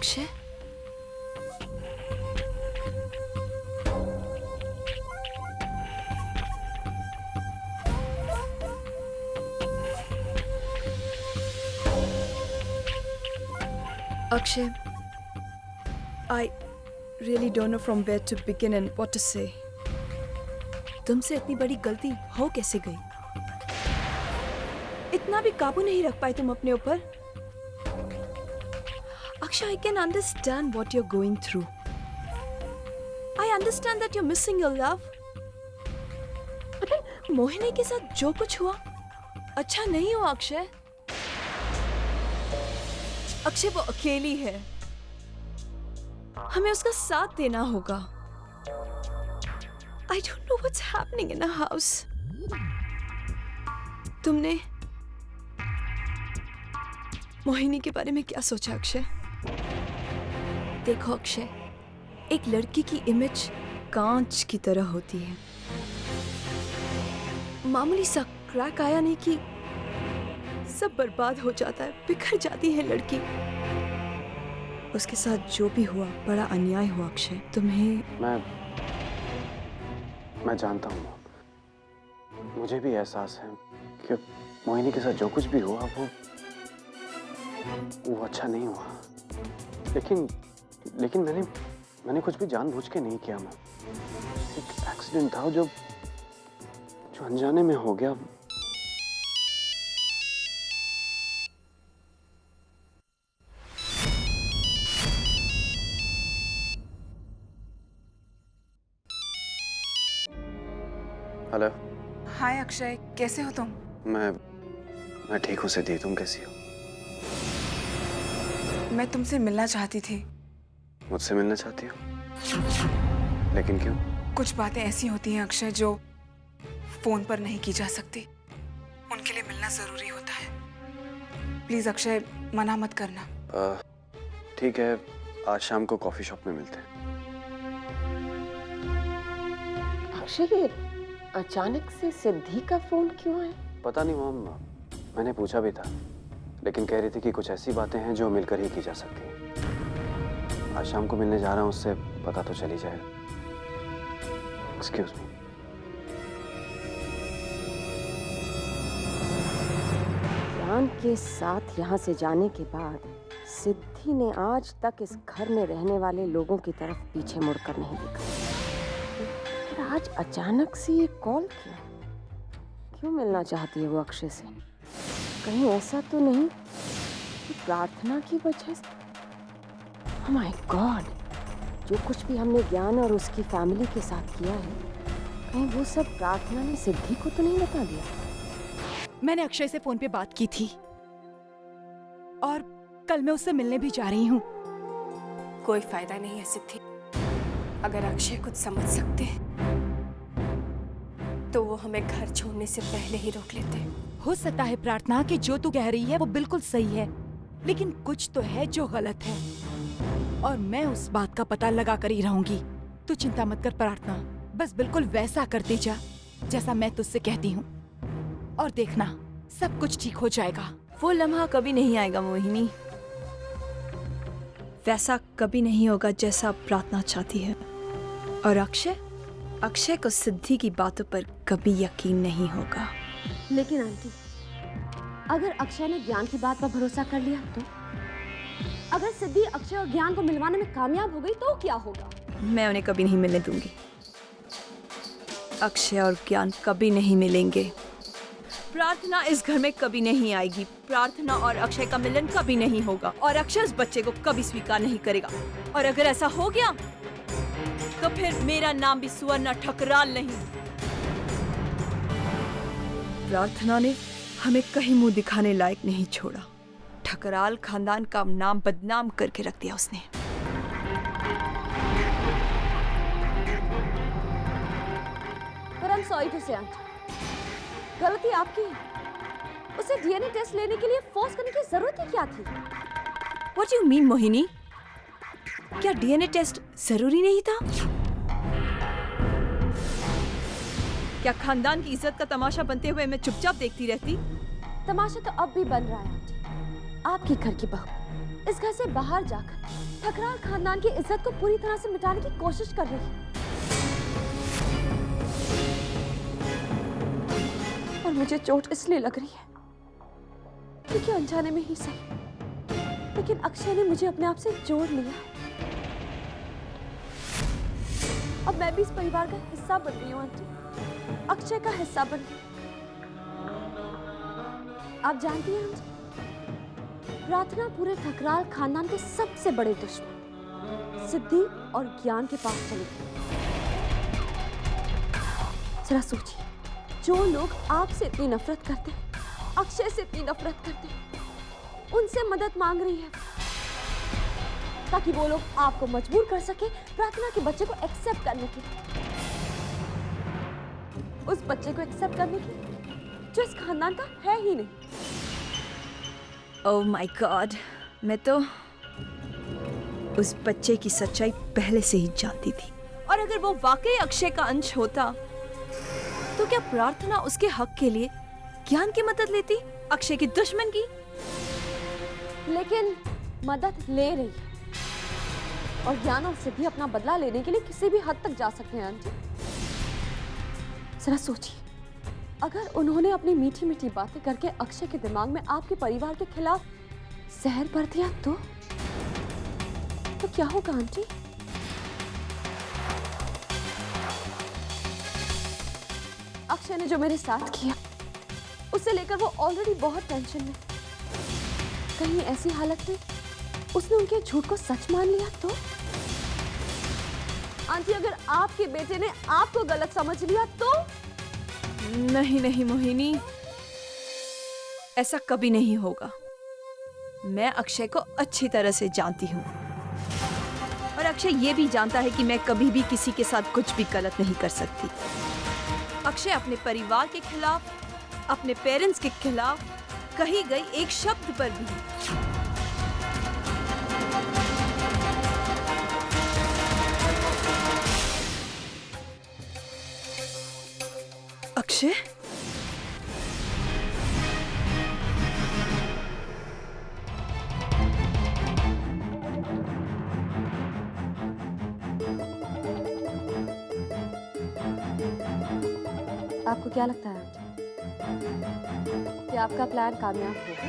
Akshay, Akshay, I really don't know from where to begin and what to say. तुमसे इतनी बड़ी गलती हो कैसे गई? इतना भी काबू नहीं रख पाए तुम अपने ऊपर? Akshay, I can understand what you're going through. I understand that you're missing your love. लेकिन मोहिनी के साथ जो कुछ हुआ अच्छा नहीं हुआ अक्षय। अक्षय वो अकेली है, हमें उसका साथ देना होगा। I don't know what's happening in our house. तुमने मोहिनी के बारे में क्या सोचा अक्षय? देखो अक्षय, एक लड़की की इमेज कांच की तरह होती है। मामूली सा क्रैक आया नहीं कि सब बर्बाद हो जाता है, बिखर जाती है लड़की। उसके साथ जो भी हुआ बड़ा अन्याय हुआ अक्षय। तुम्हें मैं जानता हूँ, मुझे भी एहसास है कि मोहिनी के साथ जो कुछ भी हुआ वो अच्छा नहीं हुआ। लेकिन मैंने कुछ भी जानबूझ के नहीं किया। मैं एक एक्सीडेंट था जो अनजाने में हो गया। हेलो। हाय अक्षय, कैसे हो तुम? मैं ठीक हूँ सिद्धि, तुम कैसी हो? मैं तुमसे मिलना चाहती थी। मुझसे मिलना चाहती हो? लेकिन क्यों? कुछ बातें ऐसी होती हैं अक्षय जो फोन पर नहीं की जा सकती। उनके लिए मिलना जरूरी होता है। प्लीज अक्षय, मना मत करना। ठीक है, आज शाम को कॉफी शॉप में मिलते हैं। अक्षय, ये अचानक से सिद्धि का फोन क्यों है? पता नहीं मॉम, मैंने पूछा भी था, लेकिन कह रही थी कि कुछ ऐसी बातें हैं जो मिलकर ही की जा सकती हैं। आज शाम को मिलने जा रहा हूँ, उससे पता तो चली जाएगा। Excuse me. ज्ञान के साथ यहाँ से जाने के बाद सिद्धि ने आज तक इस घर में रहने वाले लोगों की तरफ पीछे मुड़कर नहीं देखा। आज अचानक से ये कॉल क्यों मिलना चाहती है वो अक्षय से? कहीं ऐसा तो नहीं कि प्रार्थना की वजह से? ओह माय गॉड, जो कुछ भी हमने ज्ञान और उसकी फैमिली के साथ किया है, कहीं वो सब प्रार्थना ने सिद्धि को तो नहीं बता दिया? मैंने अक्षय से फोन पे बात की थी और कल मैं उससे मिलने भी जा रही हूँ। कोई फायदा नहीं है सिद्धि। अगर अक्षय कुछ समझ सकते तो वो हमें घर छोड़ने से पहले ही रोक लेते। हो सकता है प्रार्थना कि जो तू कह रही है वो बिल्कुल सही है, लेकिन कुछ तो है जो गलत है और मैं उस बात का पता लगा कर ही रहूंगी। तू चिंता मत कर प्रार्थना, बस बिल्कुल वैसा करती जा जैसा मैं तुझसे कहती हूँ और देखना सब कुछ ठीक हो जाएगा। वो लम्हा कभी नहीं आएगा मोहिनी, वैसा कभी नहीं होगा जैसा प्रार्थना चाहती है। और अक्षय को सिद्धि की बातों पर कभी यकीन नहीं होगा। लेकिन आंटी, अगर अक्षय ने ज्ञान की बात पर भरोसा कर लिया तो? अगर सिद्धि अक्षय और ज्ञान को मिलवाने में कामयाब हो गई तो क्या होगा? मैं उन्हें कभी नहीं मिलने दूंगी। अक्षय और ज्ञान कभी नहीं मिलेंगे। प्रार्थना इस घर में कभी नहीं आएगी। प्रार्थना और अक्षय का मिलन कभी नहीं होगा और अक्षय उस बच्चे को कभी स्वीकार नहीं करेगा। और अगर ऐसा हो गया तो फिर मेरा नाम भी सुवर्णा ठकराल नहीं। प्रार्थना ने हमें कहीं मुंह दिखाने लायक नहीं छोड़ा। ठकराल खानदान का नाम बदनाम करके रख दिया उसने। पर आई एम सॉरी टू से आंटी, गलती आपकी है। उसे डीएनए टेस्ट लेने के लिए फोर्स करने की जरूरत ही क्या थी? What do you mean Mohini? क्या डीएनए टेस्ट जरूरी नहीं था? क्या खानदान की इज्जत का तमाशा बनते हुए मैं चुपचाप देखती रहती? तमाशा तो अब भी बन रहा है आंटी। आपकी घर की बहू इस घर से बाहर जाकर ठकराल खानदान की इज्जत को पूरी तरह से मिटाने की कोशिश कर रही है। और मुझे चोट इसलिए लग रही है क्योंकि अनजाने में ही सही, लेकिन अक्षय ने मुझे अपने आप से जोड़ लिया है। अब मैं भी इस परिवार का हिस्सा बन रही हूँ आंटी, अक्षय का हिस्सा बन गई। आप जानती हैं आंटी, प्रार्थना पूरे ठकराल खानदान के सबसे बड़े दुश्मन सिद्धि और ज्ञान के पास चली गई। जरा सोचिए, जो लोग आपसे इतनी नफरत करते हैं, अक्षय से इतनी नफरत करते हैं, उनसे मदद मांग रही है ताकि वो लोग आपको मजबूर कर सके प्रार्थना के बच्चे को एक्सेप्ट करने की, उस बच्चे को एक्सेप्ट करने की जो इस खानदान का है ही नहीं। ओह माय गॉड, मैं तो उस बच्चे की सच्चाई पहले से ही जानती थी। और अगर वो वाकई अक्षय का अंश होता तो क्या प्रार्थना उसके हक के लिए ज्ञान की मदद लेती, अक्षय की दुश्मन की? लेकिन मदद ले रही है और ज्ञान और सिद्धि अपना बदला लेने के लिए किसी भी हद तक जा सकते हैं आंटी। जरा सोचिए, अगर उन्होंने अपनी मीठी मीठी बातें करके अक्षय के दिमाग में आपके परिवार के खिलाफ जहर भर दिया तो क्या होगा आंटी? अक्षय ने जो मेरे साथ किया उसे लेकर वो ऑलरेडी बहुत टेंशन में। कहीं ऐसी हालत में उसने उनके झूठ को सच मान लिया तो? आंटी, अगर आपके बेटे ने आपको गलत समझ लिया तो? नहीं नहीं मोहिनी, ऐसा कभी नहीं होगा। मैं अक्षय को अच्छी तरह से जानती हूँ और अक्षय ये भी जानता है कि मैं कभी भी किसी के साथ कुछ भी गलत नहीं कर सकती। अक्षय अपने परिवार के खिलाफ, अपने पेरेंट्स के खिलाफ कही गई एक शब्द पर भी अक्षय आपको क्या लगता है कि आपका प्लान कामयाब होगा?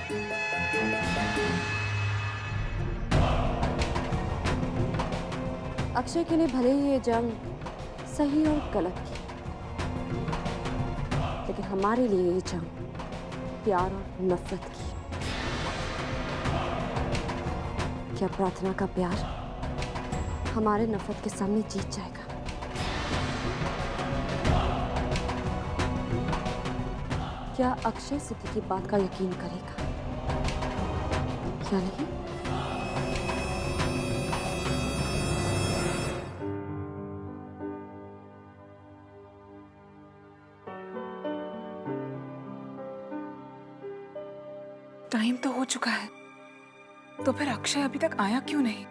अक्षय के लिए भले ही ये जंग सही और गलत की, लेकिन हमारे लिए ये जंग प्यार और नफरत की। क्या प्रार्थना का प्यार हमारे नफरत के सामने जीत जाएगा? क्या अक्षय सिद्धि की बात का यकीन करेगा या नहीं? टाइम तो हो चुका है, तो फिर अक्षय अभी तक आया क्यों नहीं?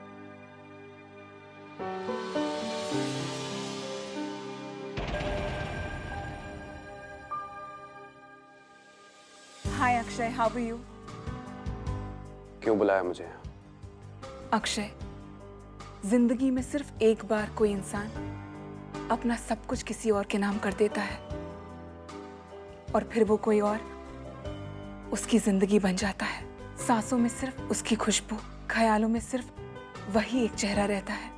हाय अक्षय, हाउ आर यू? क्यों बुलाया मुझे? अक्षय, जिंदगी में सिर्फ एक बार कोई इंसान अपना सब कुछ किसी और के नाम कर देता है और फिर वो कोई और उसकी जिंदगी बन जाता है। सांसों में सिर्फ उसकी खुशबू, ख्यालों में सिर्फ वही एक चेहरा रहता है।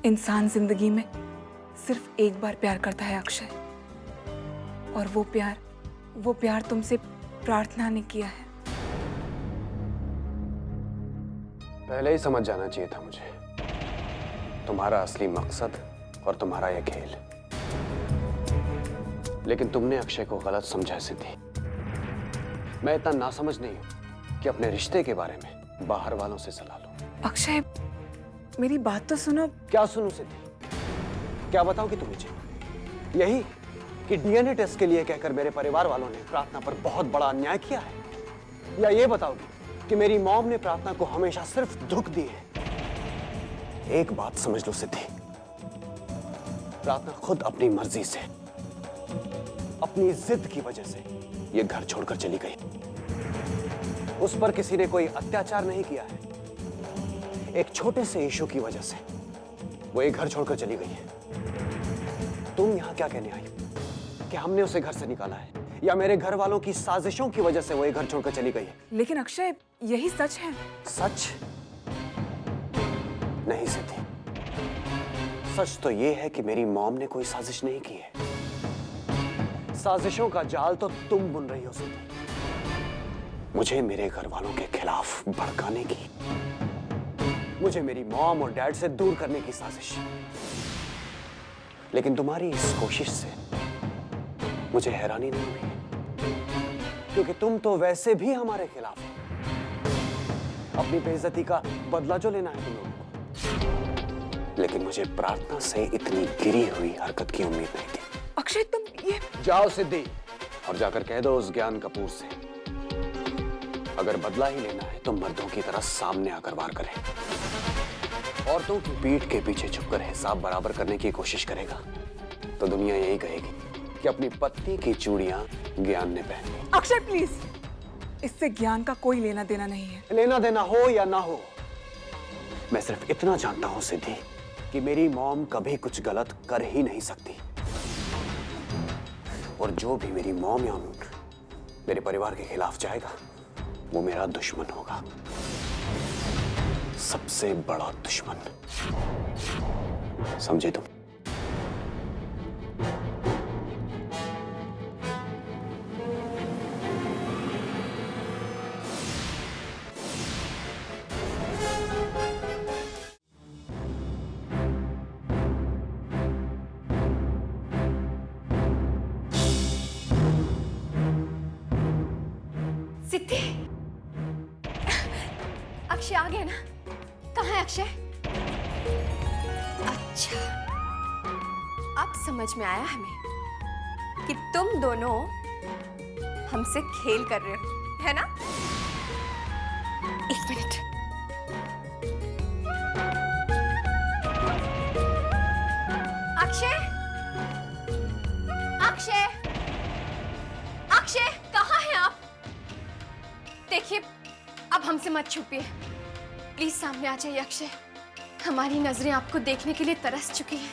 इंसान जिंदगी में सिर्फ एक बार प्यार करता है अक्षय, और वो प्यार तुमसे प्रार्थना ने किया है। पहले ही समझ जाना चाहिए था मुझे तुम्हारा असली मकसद और तुम्हारा यह खेल, लेकिन तुमने अक्षय को गलत समझा सिद्धि। मैं इतना नासमझ नहीं हूं कि अपने रिश्ते के बारे में बाहर वालों से सलाह लूं। अक्षय, मेरी बात तो सुनो। क्या सुनूं सिद्धि? क्या बताओगी तुम मुझे? यही कि डीएनए टेस्ट के लिए कहकर मेरे परिवार वालों ने प्रार्थना पर बहुत बड़ा अन्याय किया है? या ये बताओगी कि मेरी मॉम ने प्रार्थना को हमेशा सिर्फ दुख दिए है? एक बात समझ लो सिद्धि, प्रार्थना खुद अपनी मर्जी से, अपनी जिद की वजह से ये घर छोड़कर चली गई। उस पर किसी ने कोई अत्याचार नहीं किया है। एक छोटे से इशू की वजह से वो एक घर छोड़कर चली गई है। तुम यहाँ क्या कहने आई कि हमने उसे घर से निकाला है, या मेरे घर वालों की साजिशों की वजह से वो एक घर छोड़कर चली गई है? लेकिन अक्षय, यही सच है। सच नहीं सिद्धि, सच तो ये है कि मेरी मॉम ने कोई साजिश नहीं की है। साजिशों का जाल तो तुम बुन रही हो सिद्धि, मुझे मेरे घर वालों के खिलाफ भड़काने की, मुझे मेरी मॉम और डैड से दूर करने की साजिश। लेकिन तुम्हारी इस कोशिश से मुझे हैरानी नहीं हुई, क्योंकि तुम तो वैसे भी हमारे खिलाफ हो। अपनी बेइज्जती का बदला जो लेना है तुम लोगों को। लेकिन मुझे प्रार्थना से इतनी गिरी हुई हरकत की उम्मीद नहीं थी। अक्षय, तुम ये... जाओ सिद्धि और जाकर कह दो उस ज्ञान कपूर से, अगर बदला ही लेना है तो मर्दों की तरह सामने आकर वार करे। औरतों की पीठ के पीछे छुपकर हिसाब बराबर करने की कोशिश करेगा तो दुनिया यही कहेगी कि अपनी पत्नी की चूड़ियां ज्ञान ने पहन ली। अक्षय प्लीज, इससे ज्ञान का कोई लेना देना नहीं है। लेना देना हो या ना हो, मैं सिर्फ इतना जानता हूं सिद्धि कि मेरी मॉम कभी कुछ गलत कर ही नहीं सकती, और जो भी मेरी मॉम या मेरे परिवार के खिलाफ जाएगा वो मेरा दुश्मन होगा, सबसे बड़ा दुश्मन। समझे तुम? सिद्धि, अक्षय आ गया ना? कहाँ है अक्षय? अच्छा, अब समझ में आया हमें कि तुम दोनों हमसे खेल कर रहे हो, है ना? एक मिनट। अक्षय, अक्षय, अक्षय, कहाँ हैं आप? देखिए, अब हमसे मत छुपिए, प्लीज सामने आ जाइए अक्षय। हमारी नजरें आपको देखने के लिए तरस चुकी हैं।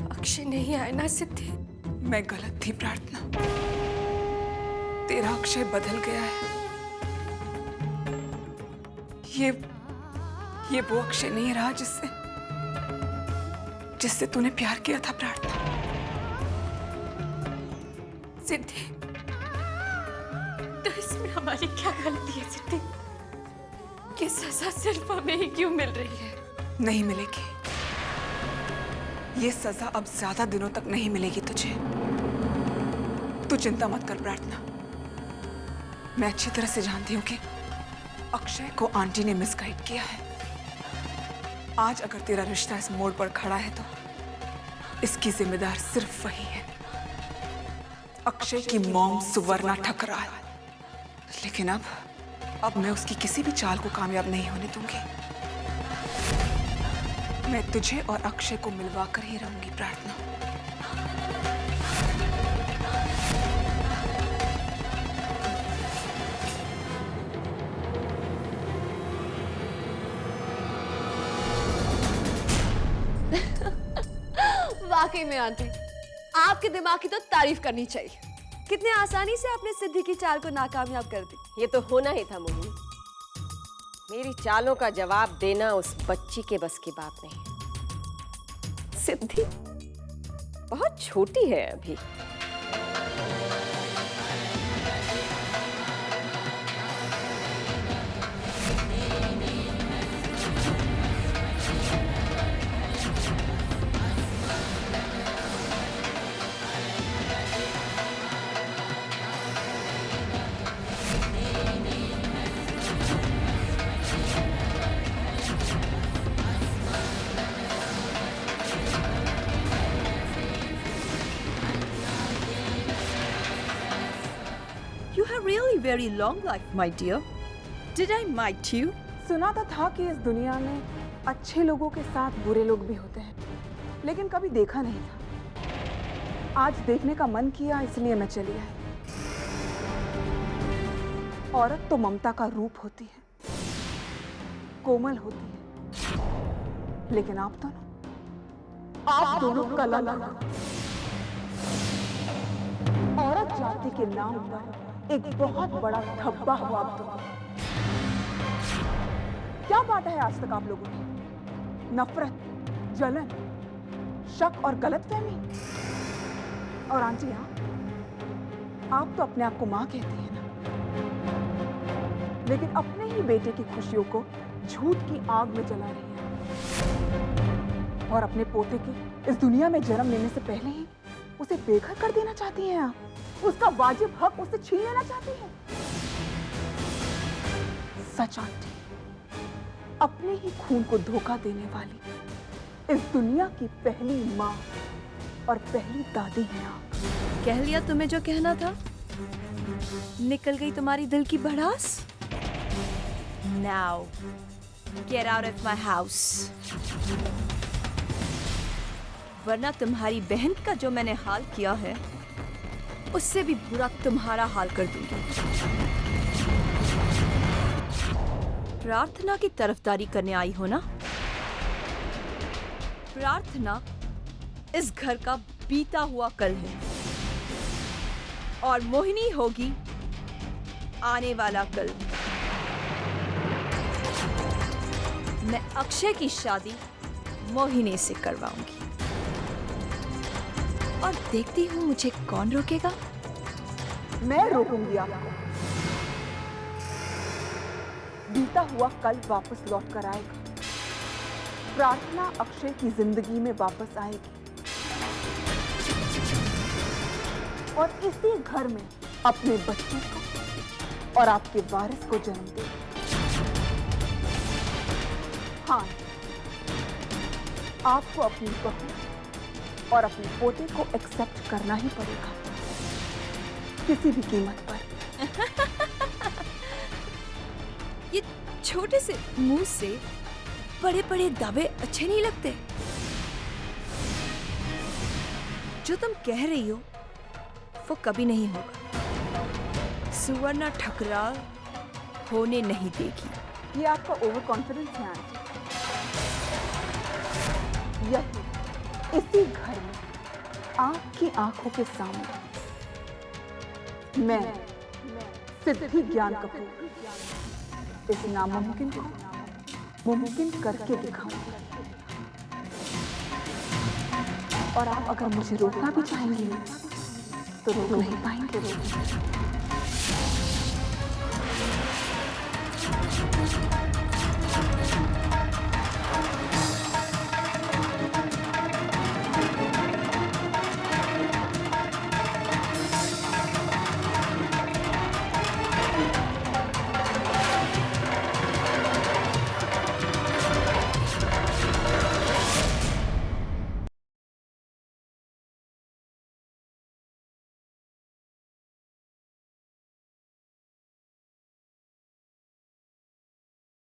अक्षय नहीं आए ना सिद्धि? मैं गलत थी प्रार्थना, तेरा अक्षय बदल गया है। ये वो अक्षय नहीं रहा जिससे तूने प्यार किया था प्रार्थना। सिद्धि, तो इसमें हमारी क्या गलती है सिद्धि? कि सजा सिर्फ हमें ही क्यों मिल रही है? नहीं मिलेगी, ये सजा अब ज्यादा दिनों तक नहीं मिलेगी तुझे। तू चिंता मत कर प्रार्थना, मैं अच्छी तरह से जानती हूँ कि अक्षय को आंटी ने मिसगाइड किया है। आज अगर तेरा रिश्ता इस मोड़ पर खड़ा है तो इसकी जिम्मेदार सिर्फ वही है। अक्षय की मॉम सुवर्णा ठकराल। लेकिन अब मैं उसकी किसी भी चाल को कामयाब नहीं होने दूंगी। मैं तुझे और अक्षय को मिलवा कर ही रहूंगी प्रार्थना। वाकई में आंटी, आपके दिमाग की तो तारीफ करनी चाहिए। कितने आसानी से आपने सिद्धि की चाल को नाकामयाब कर दी। ये तो होना ही था मोहिनी। मेरी चालों का जवाब देना उस बच्ची के बस की बात नहीं। सिद्धि बहुत छोटी है अभी। You have really very long life, my dear. Did I might you? सुना तो था कि इस दुनिया में अच्छे लोगों के साथ बुरे लोग भी होते हैं, लेकिन कभी देखा नहीं था। आज देखने का मन किया, इसलिए मैं चली आई। औरत तो ममता का रूप होती है, कोमल होती है, लेकिन आप दोनों कलंक हो। औरत जाति के नाम पर एक बहुत बड़ा धब्बा हो आप दोनों। क्या बांटा है आज तक आप लोगों ने? नफरत, जलन, शक और गलतफहमी। और आंटी, आप तो अपने आप को मां कहती है ना, लेकिन अपने ही बेटे की खुशियों को झूठ की आग में जला रही है और अपने पोते के इस दुनिया में जन्म लेने से पहले ही उसे बेघर कर देना चाहती हैं आप। उसका वाजिब हक उससे छीन लेना चाहती हैं। सच आंटी, अपने ही खून को धोखा देने वाली इस दुनिया की पहली माँ और पहली दादी हैं आप। कह लिया तुम्हें जो कहना था? निकल गई तुम्हारी दिल की भड़ास? Now, get out of my house. वरना तुम्हारी बहन का जो मैंने हाल किया है, उससे भी बुरा तुम्हारा हाल कर दूंगी। प्रार्थना की तरफदारी करने आई हो ना? प्रार्थना इस घर का बीता हुआ कल है और मोहिनी होगी आने वाला कल। मैं अक्षय की शादी मोहिनी से करवाऊंगी और देखती हूँ मुझे कौन रोकेगा। मैं रोकूंगी आपको। बीता हुआ कल वापस लौट कर आएगा। प्रार्थना अक्षय की जिंदगी में वापस आएगी और इसी घर में अपने बच्चे को और आपके वारिस को जन्म देगी। हाँ, आपको अपनी बहू और अपने पोते को एक्सेप्ट करना ही पड़ेगा, किसी भी कीमत पर। ये छोटे से मुंह से बड़े बड़े दावे अच्छे नहीं लगते। जो तुम कह रही हो वो कभी नहीं होगा। सुवर्णा ठकरार होने नहीं देगी। ये आपका ओवर कॉन्फिडेंस है आंटी। यही इसी घर में आपकी आंखों के सामने मैं सिद्धि ज्ञान कपूर इस नामुमकिन को मुमकिन करके दिखाऊंगी। और आप अगर मुझे रोकना भी चाहेंगे तो रोक नहीं पाएंगे।